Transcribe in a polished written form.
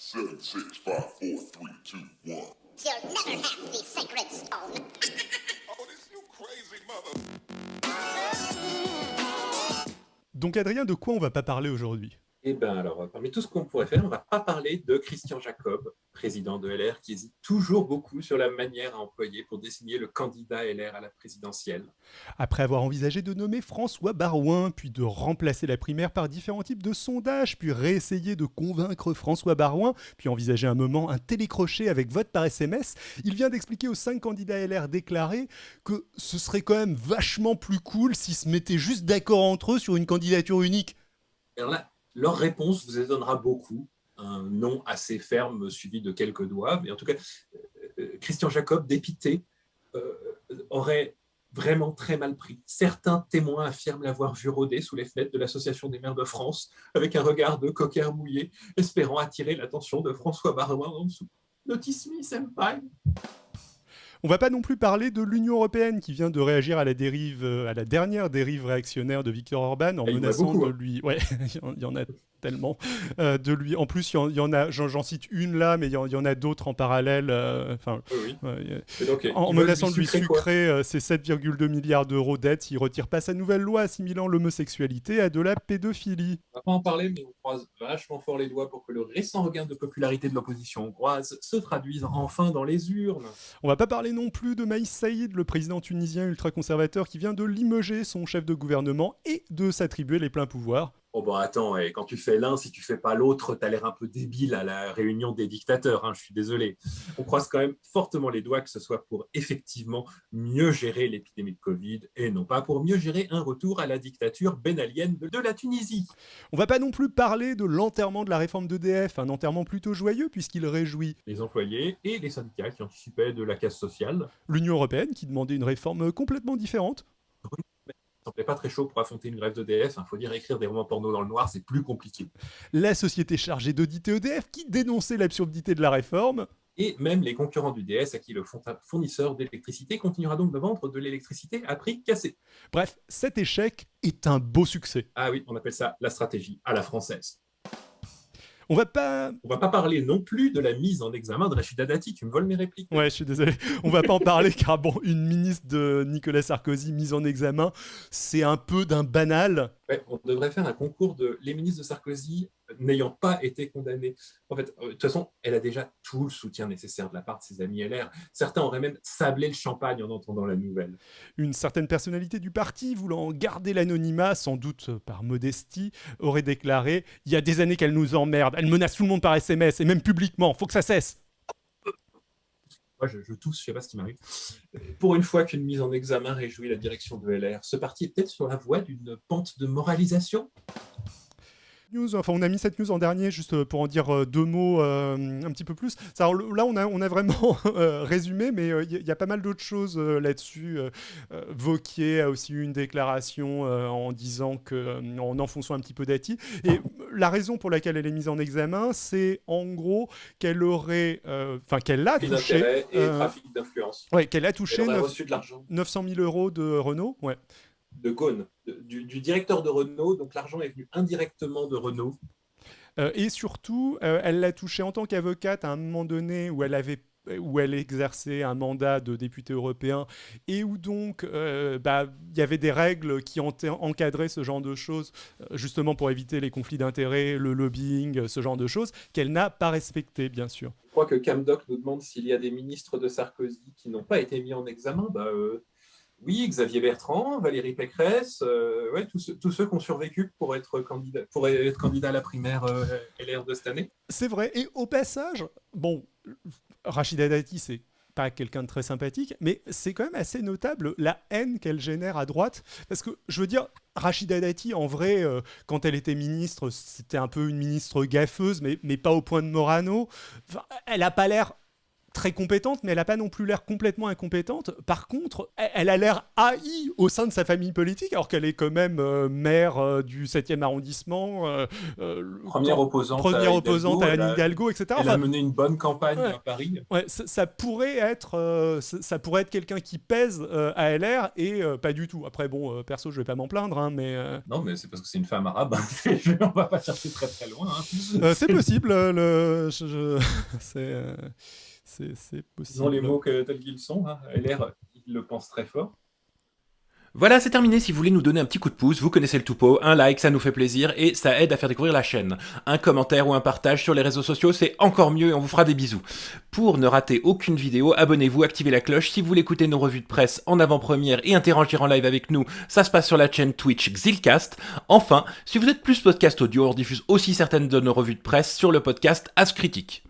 Seven, six, five, four, three, two, one. You'll never have the sacred stone. Oh, this you crazy mother. Donc Adrien, de quoi on va pas parler aujourd'hui ? Eh bien alors, parmi tout ce qu'on pourrait faire, on ne va pas parler de Christian Jacob, président de LR, qui hésite toujours beaucoup sur la manière à employer pour désigner le candidat LR à la présidentielle. Après avoir envisagé de nommer François Baroin, puis de remplacer la primaire par différents types de sondages, puis réessayer de convaincre François Baroin, puis envisager un moment un télécrochet avec vote par SMS, il vient d'expliquer aux 5 candidats LR déclarés que ce serait quand même vachement plus cool s'ils se mettaient juste d'accord entre eux sur une candidature unique. Alors là, leur réponse vous étonnera beaucoup. Un non assez ferme suivi de quelques doigts. Mais en tout cas, Christian Jacob, dépité, aurait vraiment très mal pris. Certains témoins affirment l'avoir vu rôder sous les fenêtres de l'Association des maires de France avec un regard de coquin mouillé, espérant attirer l'attention de François Baroin en dessous. Notice me, senpai. On va pas non plus parler de l'Union européenne qui vient de réagir à la dérive, à la dernière dérive réactionnaire de Viktor Orban en menaçant de lui. Ouais, il y en a tellement de lui. En plus, il y en a. J'en cite une là, mais il y en a d'autres en parallèle. Oui. Donc, en menaçant de lui sucrer ses 7,2 milliards d'euros d'aide s'il retire pas sa nouvelle loi assimilant l'homosexualité à de la pédophilie. On va pas en parler, mais on croise vachement fort les doigts pour que le récent regain de popularité de l'opposition hongroise se traduise enfin dans les urnes. On va pas parler non plus de Maïs Saïd, le président tunisien ultra-conservateur qui vient de limoger son chef de gouvernement et de s'attribuer les pleins pouvoirs. Oh bon, attends, et quand tu fais l'un, si tu fais pas l'autre, t'as l'air un peu débile à la réunion des dictateurs, hein, je suis désolé. On croise quand même fortement les doigts que ce soit pour effectivement mieux gérer l'épidémie de Covid et non pas pour mieux gérer un retour à la dictature bénalienne de la Tunisie. On va pas non plus parler de l'enterrement de la réforme d'EDF, un enterrement plutôt joyeux puisqu'il réjouit les employés et les syndicats qui anticipaient de la casse sociale. L'Union européenne qui demandait une réforme complètement différente. Ça semblait pas très chaud pour affronter une grève d'EDF. Faut dire, écrire des romans porno dans le noir, c'est plus compliqué. La société chargée d'auditer EDF qui dénonçait l'absurdité de la réforme. Et même les concurrents du DS à qui le fournisseur d'électricité continuera donc de vendre de l'électricité à prix cassé. Bref, cet échec est un beau succès. Ah oui, on appelle ça la stratégie à la française. On va pas parler non plus de la mise en examen de Rachida Dati, tu me voles mes répliques. Ouais, je suis désolé. On va pas en parler car bon, une ministre de Nicolas Sarkozy mise en examen, c'est un peu d'un banal. Ouais, on devrait faire un concours de les ministres de Sarkozy n'ayant pas été condamnés. En fait, de toute façon, elle a déjà tout le soutien nécessaire de la part de ses amis LR. Certains auraient même sablé le champagne en entendant la nouvelle. Une certaine personnalité du parti, voulant garder l'anonymat, sans doute par modestie, aurait déclaré « Il y a des années qu'elle nous emmerde, elle menace tout le monde par SMS, et même publiquement, faut que ça cesse !» Moi, je tousse, je sais pas ce qui m'arrive. Pour une fois qu'une mise en examen réjouit la direction de LR, ce parti est peut-être sur la voie d'une pente de moralisation. On a mis cette news en dernier juste pour en dire deux mots un petit peu plus. Alors, là, on a vraiment résumé, mais il y a pas mal d'autres choses là-dessus. Vauquier a aussi eu une déclaration en disant en enfonçant un petit peu Dati. Et la raison pour laquelle elle est mise en examen, c'est en gros qu'elle aurait, qu'elle a touché et trafic d'influence. Ouais, qu'elle a touché reçu de l'argent. 900 000 euros de Renault. Ouais. De Ghosn, du directeur de Renault, donc l'argent est venu indirectement de Renault. Et surtout, elle l'a touché en tant qu'avocate à un moment donné où elle exerçait un mandat de député européen et où donc il y avait des règles qui encadraient ce genre de choses, justement pour éviter les conflits d'intérêts, le lobbying, ce genre de choses, qu'elle n'a pas respecté, bien sûr. Je crois que Camdoc nous demande s'il y a des ministres de Sarkozy qui n'ont pas été mis en examen. Oui, Xavier Bertrand, Valérie Pécresse, tous ceux qui ont survécu pour être candidat à la primaire LR de cette année. C'est vrai. Et au passage, bon, Rachida Dati, c'est pas quelqu'un de très sympathique, mais c'est quand même assez notable la haine qu'elle génère à droite. Parce que, je veux dire, Rachida Dati, en vrai, quand elle était ministre, c'était un peu une ministre gaffeuse, mais pas au point de Morano. Enfin, elle a pas l'air très compétente, mais elle n'a pas non plus l'air complètement incompétente. Par contre, elle a l'air haïe au sein de sa famille politique, alors qu'elle est quand même maire du 7e arrondissement. Première opposante à Anne Hidalgo, etc. Elle a mené une bonne campagne ouais, à Paris. Ouais, ça pourrait être quelqu'un qui pèse à LR et pas du tout. Après, bon, perso, je vais pas m'en plaindre, hein, mais... Non, mais c'est parce que c'est une femme arabe. On va pas chercher très très loin. Hein. C'est possible. C'est possible. Disons les mots tels qu'ils sont. Hein. LR, il le pense très fort. Voilà, c'est terminé. Si vous voulez nous donner un petit coup de pouce, vous connaissez le topo, un like, ça nous fait plaisir et ça aide à faire découvrir la chaîne. Un commentaire ou un partage sur les réseaux sociaux, c'est encore mieux et on vous fera des bisous. Pour ne rater aucune vidéo, abonnez-vous, activez la cloche. Si vous voulez écouter nos revues de presse en avant-première et interagir en live avec nous, ça se passe sur la chaîne Twitch Xilcast. Enfin, si vous êtes plus podcast audio, on diffuse aussi certaines de nos revues de presse sur le podcast As Critique.